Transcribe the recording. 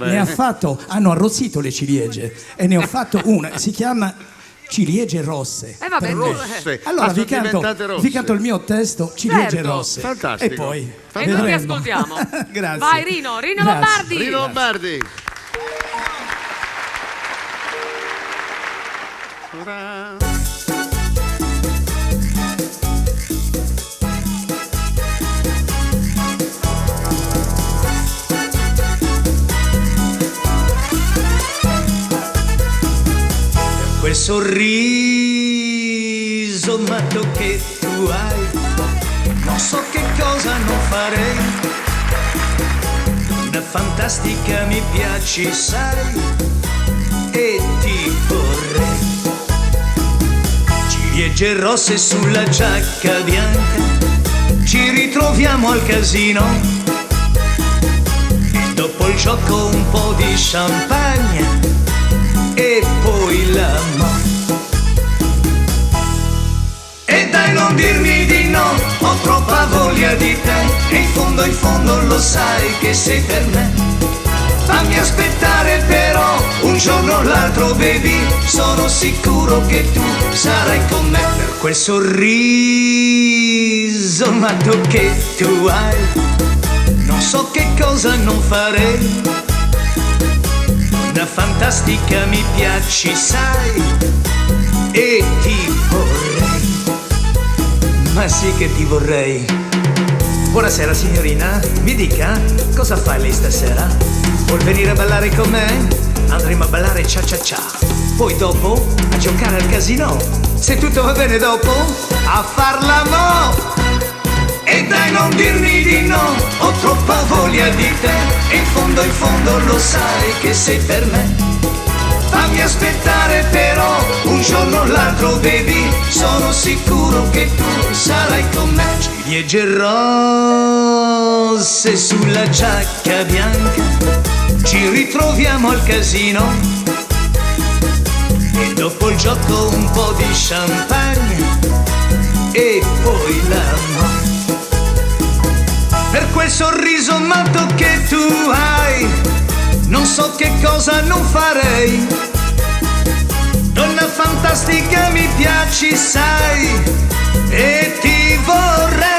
ne ha fatto, hanno arrossito le ciliegie e ne ho fatto una, si chiama ciliegie rosse. Vabbè, rosse. Allora vi rosse. canto il mio testo, ciliegie Certo. rosse. Fantastico. E poi E noi ti ascoltiamo. Grazie. Vai Rino Grazie. Lombardi. Rino Lombardi. Quel sorriso matto che tu hai, non so che cosa non farei. Una fantastica mi piaci, sai, e ti vorrei. Ciliegie rosse sulla giacca bianca, ci ritroviamo al casino. E dopo il gioco un po' di champagne e poi l'amore. E dai, non dirmi di no, ho troppa voglia di te. E in fondo lo sai che sei per me. Fammi aspettare però, un giorno o l'altro baby, sono sicuro che tu sarai con me. Per quel sorriso matto che tu hai, non so che cosa non farei. Una fantastica mi piaci, sai, e ti vorrei. Ma sì che ti vorrei. Buonasera signorina, mi dica, cosa fai lì stasera? Vuol venire a ballare con me? Andremo a ballare cia cia cia. Poi dopo a giocare al casino. Se tutto va bene dopo, a far l'amore. E dai, non dirmi di no, ho troppa voglia di te. E in fondo lo sai che sei per me. Fammi aspettare però, un giorno o l'altro baby, sono sicuro che tu sarai con me. Ciliegie rosse sulla giacca bianca, ci ritroviamo al casino. E dopo il gioco un po' di champagne e poi l'amore. Per quel sorriso matto che tu hai, non so che cosa non farei. Donna fantastica mi piaci, sai, e ti vorrei.